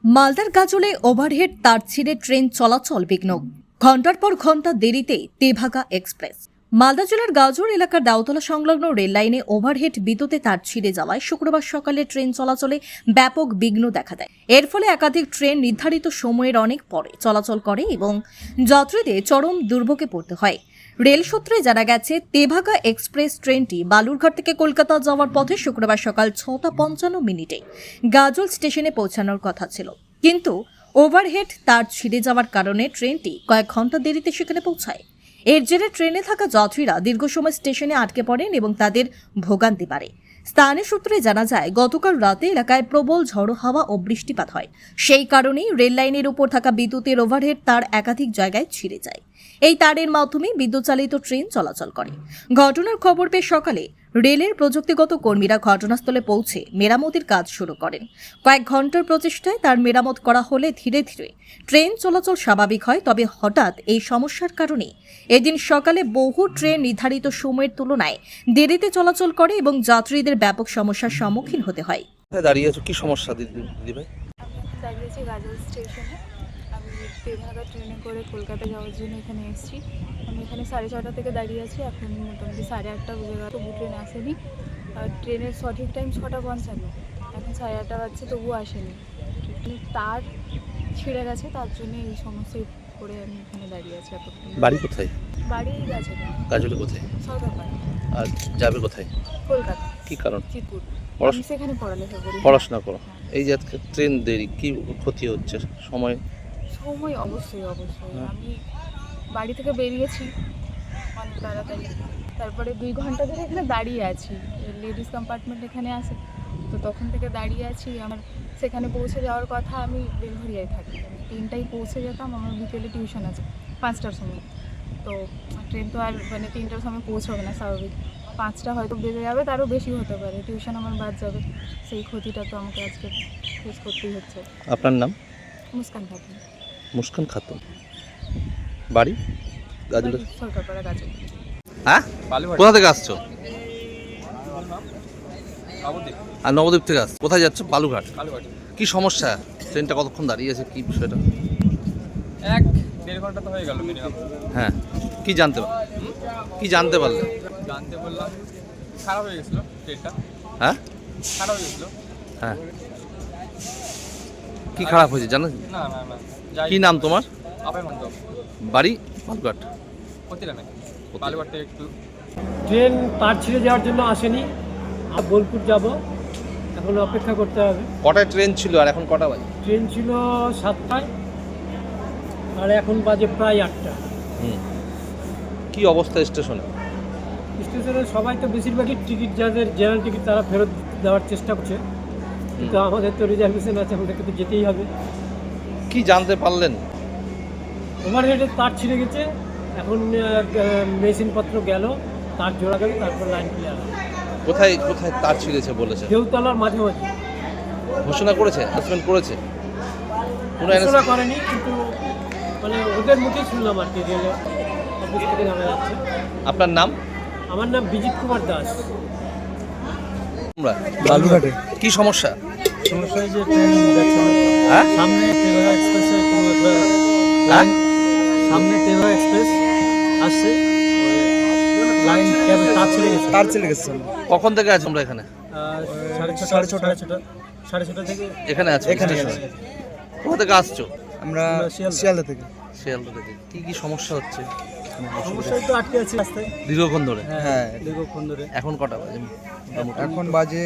মালদার গাজলে ওভারহেড তার ছিঁড়ে ট্রেন চলাচল বিঘ্ন, ঘণ্টার পর ঘণ্টা দেরিতে তেভাগা এক্সপ্রেস। মালদা জেলার গাজর এলাকার দাউতলা সংলগ্ন রেল লাইনে ওভারহেড বিদ্যুতে তার ছিঁড়ে যাওয়ায় শুক্রবার সকালে ট্রেন চলাচলে ব্যাপক বিঘ্ন দেখা দেয়। এর ফলে একাধিক ট্রেন নির্ধারিত সময়ের অনেক পরে চলাচল করে এবং যাত্রীদের চরম দুর্ভোগে পড়তে হয়। রেল সূত্রে জানা গেছে, তেভাগা এক্সপ্রেস ট্রেনটি বালুরঘাট থেকে কলকাতা যাওয়ার পথে শুক্রবার সকাল 6:55 গাজল স্টেশনে পৌঁছানোর কথা ছিল, কিন্তু ওভারহেড তার ছিঁড়ে যাওয়ার কারণে ট্রেনটি কয়েক ঘন্টা দেরিতে সেখানে পৌঁছায়। এর জেরে ট্রেনে থাকা যাত্রীরা দীর্ঘ সময় স্টেশনে আটকে পড়েন এবং তাদের ভোগান্তি বাড়ে। স্থানীয় সূত্রে জানা যায়, গতকাল রাতে এলাকায় প্রবল ঝড়ো হাওয়া ও বৃষ্টিপাত হয়। সেই কারণেই রেল লাইনের উপর থাকা বিদ্যুতের ওভারহেড তার একাধিক জায়গায় ছিঁড়ে যায়। এই তারের মাধ্যমে বিদ্যুৎ চালিত ট্রেন চলাচল করে। ঘটনার খবর পেয়ে সকালে রেলের প্রযুক্তিগত কর্মীরা ঘটনাস্থলে পৌঁছে মেরামতির কাজ শুরু করেন। কয়েক ঘন্টার প্রচেষ্টায় তার মেরামত করা হলে ধীরে ধীরে ট্রেন চলাচল স্বাভাবিক হয়। তবে হঠাৎ এই সমস্যার কারণে এদিন সকালে বহু ট্রেন নির্ধারিত সময়ের তুলনায় দেরিতে চলাচল করে এবং যাত্রীদের ব্যাপক সমস্যার সম্মুখীন হতে হয়। দাঁড়িয়ে আছো, কি সমস্যা দিদি ভাই? দাঁড়িয়ে আছি গাজল স্টেশনে। আমি তেভাগা ট্রেনে করে কলকাতা যাওয়ার জন্য এখানে এসেছি। আমি এখানে 6:30 থেকে দাঁড়িয়ে আছি। এখন মোটামুটি 8:30 বেজে গেল, তবু ট্রেন আসেনি। আর ট্রেনের সঠিক টাইম 6:55, এখন 8:30 বাজছে, তবুও আসেনি। তার ছিঁড়ে গেছে, তার জন্য এই সমস্যায় পড়ে আমি এখানে দাঁড়িয়ে আছি এতক্ষণ। বাড়ি কোথায়? বাড়ি গেছে গাজলে কোথায়? সরকারপাড়া। আর যাবে কোথায়? কলকাতা। কি কারণ? চিতপুর। আমি সেখানে পড়ালেখা করি। পড়াশোনা করো। এই যে আজকে ট্রেন দেরি, কি ক্ষতি হচ্ছে? সময় অবশ্যই আমি বাড়ি থেকে বেরিয়েছি অনেক তাড়াতাড়ি, তারপরে 2 ঘন্টা ধরে এখানে দাঁড়িয়ে আছি। লেডিস কম্পার্টমেন্ট এখানে আসে, তো তখন থেকে দাঁড়িয়ে আছি। আমার সেখানে পৌঁছে যাওয়ার কথা, আমি বেলঘরিয়ায় থাকি। আমি 3টায় পৌঁছে যেতাম, আমার বিকেলে টিউশন আছে 5টার সময়। তো ট্রেন তো আর 3টার সময় পৌঁছবে না, স্বাভাবিক 5টা হয়তো বেজে যাবে, তারও বেশি হতে পারে। টিউশন আমার বাদ যাবে, সেই ক্ষতিটা তো আমাকে আজকে ফেস করতেই হচ্ছে। আপনার নাম? মুস্কান খাতুন। মুস্কান খাতুন। বাড়ি গাজলে? সরকারপাড়া গাজল। হ্যাঁ, কোথা থেকে আসছো? আর নবদ্বীপ থেকে আসছো। কোথায় যাচ্ছ? বালুঘাট। কি সমস্যা? ট্রেনটা কতক্ষণ দাঁড়িয়ে আছে, কি বিষয়টা? 1-1.5 ঘন্টা তো হয়ে গেল মিনিমাম। হ্যাঁ, কি জানতে পারলে? জানতে বললাম খারাপ হয়ে গেছিলো ট্রেনটা। হ্যাঁ খারাপ হয়ে গেছিলো। হ্যাঁ, কি খারাপ হয়েছে জানো? না কি নাম তোমার? আপাই মন্তব। বাড়ি বালুঘাট। ক্ষতিটা নেই, বালুঘাট থেকে একটু। ট্রেন তার ছিঁড়ে যাওয়ার জন্য আসেনি। আর বোলপুর যাব, এখন অপেক্ষা করতে হবে। কটায় ট্রেন ছিল আর এখন কটা বাজে? ট্রেন ছিল 7টায়, আর এখন বাজে প্রায় 8টা। কি অবস্থা স্টেশনে? স্টেশনে সবাই তো বেশিরভাগই টিকিট, যাদের জেনারেল টিকিট তারা ফেরত দেওয়ার চেষ্টা করছে, কিন্তু আমাদের তো রিজার্ভেশন আছে, আমাদেরকে তো যেতেই হবে। কি জানতে পারলেন? ওভারহেডের তার ছিঁড়ে গেছে, এখন মেশিনপত্র গেল, তার জোড়া গেল, তারপর লাইন ক্লিয়ার হবে। কোথায় তার ছিঁড়েছে বলেছে? দেউতলার মাঝামাঝি। ঘোষণা করেছে, অ্যানাউন্সমেন্ট করেছে? কোনো ঘোষণা করেনি, কিন্তু ওদের মুখেই শুনলাম আর কি, রেল অফিস থেকে জানা যাচ্ছে। আপনার নাম? আমার নাম বিজিত কুমার দাস। তোমরা বালুঘাটে কি সমস্যা? সমস্যা যে ট্রেন যাচ্ছে না। হ্যাঁ, সামনে তেভাগা এক্সপ্রেসের কোনো একটা হ্যাঁ? সামনে তেভাগা এক্সপ্রেস আসছে, লাইন ক্যাবে তার ছিঁড়ে গেছে কখন থেকে আছো তোমরা এখানে? 6:30 থেকে এখানে আছো? এখানে স্টেশনে? কোথা থেকে আসছো? আমরা শিয়ালদা থেকে। শিয়ালদা থেকে। কি সমস্যা হচ্ছে সমস্যায় তো আটকে আছি রাস্তায় দীর্ঘক্ষণ ধরে? হ্যাঁ, দীর্ঘক্ষণ ধরে। এখন কটা বাজে? এখন বাজে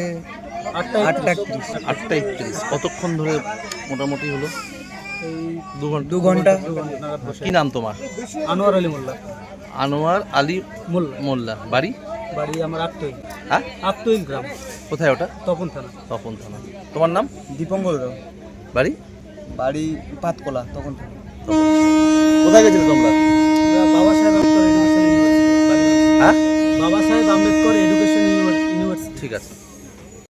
8:31। 8:31। কতক্ষণ ধরে মোটামুটি হলো? এই 2 ঘন্টা। নাগাদ বসে। কি নাম তোমার? আনোয়ার আলী মোল্লা। আনোয়ার আলী মোল্লা। মোল্লা। বাড়ি? বাড়ি আমার আত্মই। হ্যাঁ, আত্মই গ্রাম, কোথায় ওটা? তপন থানা। তপন থানা। তোমার নাম? দীপঙ্কর রাও। বাড়ি? বাড়ি পাতকলা, তখন থানা। কোথায় গেছিলে তোমরা?